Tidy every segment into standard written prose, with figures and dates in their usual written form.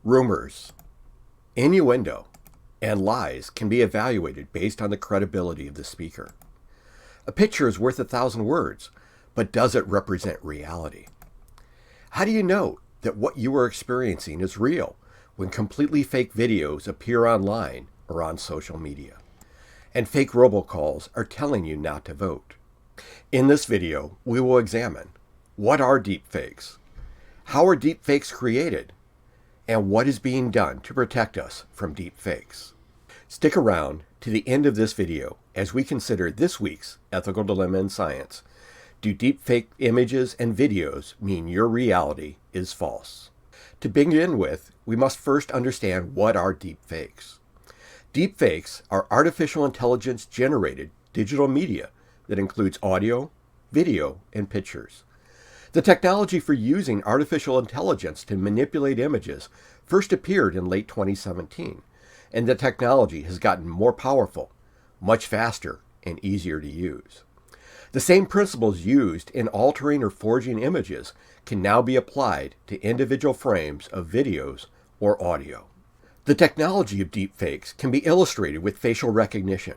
Rumors, innuendo, and lies can be evaluated based on the credibility of the speaker. A picture is worth 1,000 words, but does it represent reality? How do you know that what you are experiencing is real when completely fake videos appear online or on social media, and fake robocalls are telling you not to vote? In this video, we will examine what are deepfakes, how are deepfakes created, and what is being done to protect us from deepfakes. Stick around to the end of this video as we consider this week's ethical dilemma in science. Do deepfake images and videos mean your reality is false? To begin with, we must first understand what are deepfakes. Deepfakes are artificial intelligence generated digital media that includes audio, video, and pictures. The technology for using artificial intelligence to manipulate images first appeared in late 2017, and the technology has gotten more powerful, much faster, and easier to use. The same principles used in altering or forging images can now be applied to individual frames of videos or audio. The technology of deepfakes can be illustrated with facial recognition.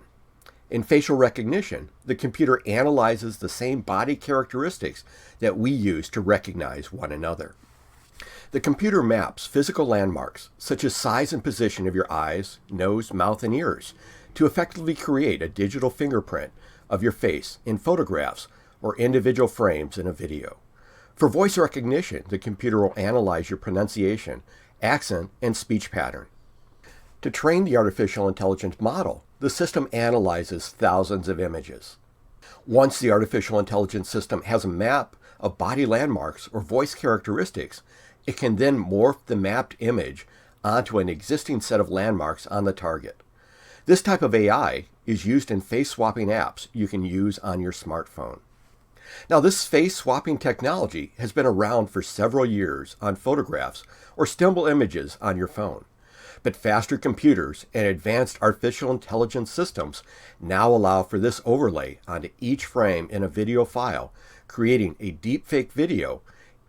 In facial recognition, the computer analyzes the same body characteristics that we use to recognize one another. The computer maps physical landmarks, such as size and position of your eyes, nose, mouth, and ears, to effectively create a digital fingerprint of your face in photographs or individual frames in a video. For voice recognition, the computer will analyze your pronunciation, accent, and speech pattern. To train the artificial intelligence model, the system analyzes thousands of images. Once the artificial intelligence system has a map of body landmarks or voice characteristics, it can then morph the mapped image onto an existing set of landmarks on the target. This type of AI is used in face-swapping apps you can use on your smartphone. Now, this face-swapping technology has been around for several years on photographs or still images on your phone. But faster computers and advanced artificial intelligence systems now allow for this overlay onto each frame in a video file, creating a deepfake video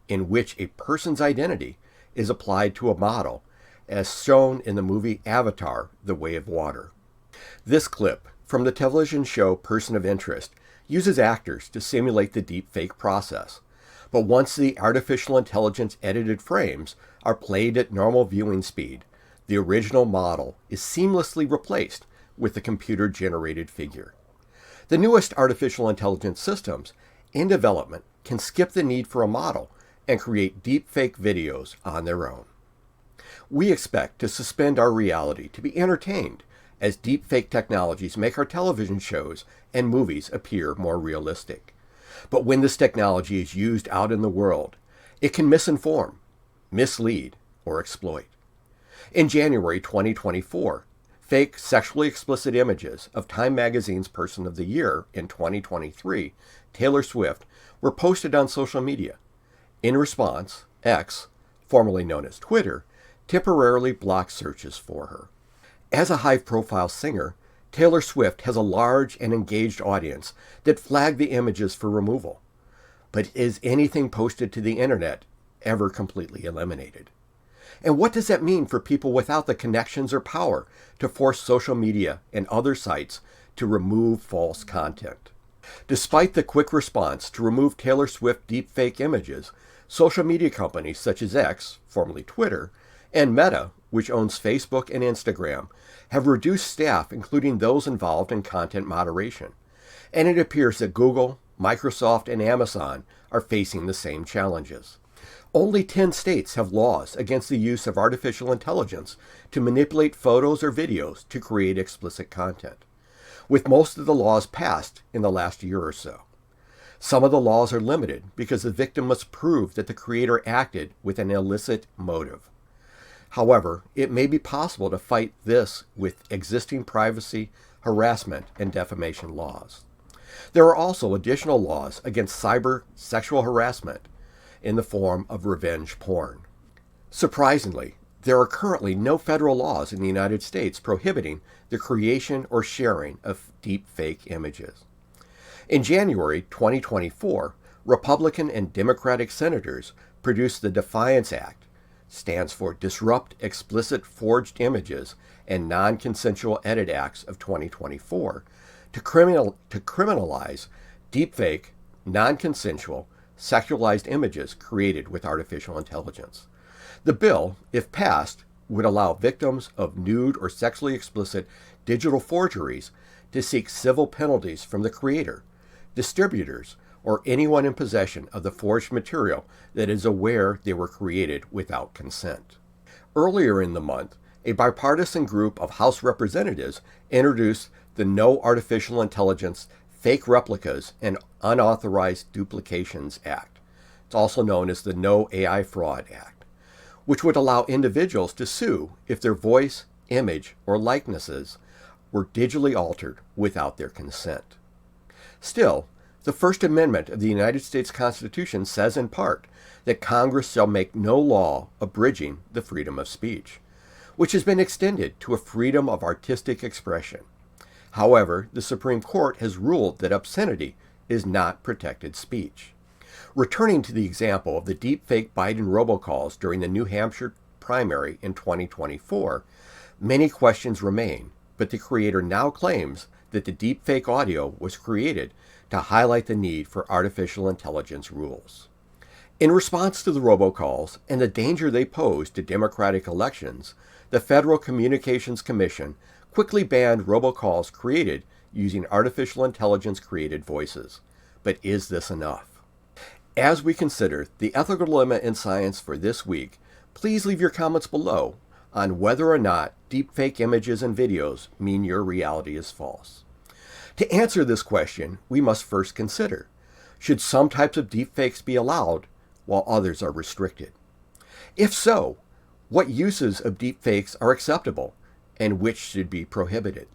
in which a person's identity is applied to a model, as shown in the movie Avatar: The Way of Water. This clip from the television show Person of Interest uses actors to simulate the deepfake process. But once the artificial intelligence edited frames are played at normal viewing speed, the original model is seamlessly replaced with the computer-generated figure. The newest artificial intelligence systems in development can skip the need for a model and create deepfake videos on their own. We expect to suspend our reality to be entertained as deepfake technologies make our television shows and movies appear more realistic. But when this technology is used out in the world, it can misinform, mislead, or exploit. In January 2024, fake sexually explicit images of Time Magazine's Person of the Year in 2023, Taylor Swift, were posted on social media. In response, X, formerly known as Twitter, temporarily blocked searches for her. As a high-profile singer, Taylor Swift has a large and engaged audience that flagged the images for removal. But is anything posted to the internet ever completely eliminated? And what does that mean for people without the connections or power to force social media and other sites to remove false content? Despite the quick response to remove Taylor Swift deepfake images, social media companies such as X, formerly Twitter, and Meta, which owns Facebook and Instagram, have reduced staff, including those involved in content moderation. And it appears that Google, Microsoft, and Amazon are facing the same challenges. Only 10 states have laws against the use of artificial intelligence to manipulate photos or videos to create explicit content, with most of the laws passed in the last year or so. Some of the laws are limited because the victim must prove that the creator acted with an illicit motive. However, it may be possible to fight this with existing privacy, harassment, and defamation laws. There are also additional laws against cyber sexual harassment in the form of revenge porn. Surprisingly, there are currently no federal laws in the United States prohibiting the creation or sharing of deepfake images. In January 2024, Republican and Democratic senators produced the Defiance Act, stands for Disrupt Explicit Forged Images and Non-Consensual Edit Acts of 2024, to criminalize deepfake, non-consensual, sexualized images created with artificial intelligence. The bill, if passed, would allow victims of nude or sexually explicit digital forgeries to seek civil penalties from the creator, distributors, or anyone in possession of the forged material that is aware they were created without consent. Earlier in the month, a bipartisan group of House representatives introduced the No Artificial Intelligence, Fake Replicas, and Unauthorized Duplications Act. It's also known as the No AI Fraud Act, which would allow individuals to sue if their voice, image, or likenesses were digitally altered without their consent. Still, the First Amendment of the United States Constitution says in part that Congress shall make no law abridging the freedom of speech, which has been extended to a freedom of artistic expression. However, the Supreme Court has ruled that obscenity is not protected speech. Returning to the example of the deepfake Biden robocalls during the New Hampshire primary in 2024, many questions remain, but the creator now claims that the deepfake audio was created to highlight the need for artificial intelligence rules. In response to the robocalls and the danger they pose to democratic elections, the Federal Communications Commission quickly banned robocalls created using artificial intelligence-created voices. But is this enough? As we consider the ethical dilemma in science for this week, please leave your comments below on whether or not deepfake images and videos mean your reality is false. To answer this question, we must first consider, should some types of deepfakes be allowed while others are restricted? If so, what uses of deepfakes are acceptable and which should be prohibited?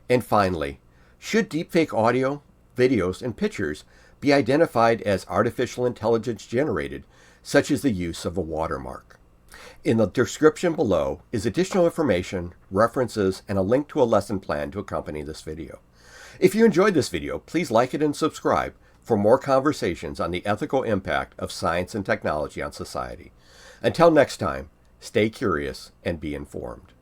And finally, should deepfake audio, videos, and pictures be identified as artificial intelligence generated, such as the use of a watermark? In the description below is additional information, references, and a link to a lesson plan to accompany this video. If you enjoyed this video, please like it and subscribe for more conversations on the ethical impact of science and technology on society. Until next time, stay curious and be informed.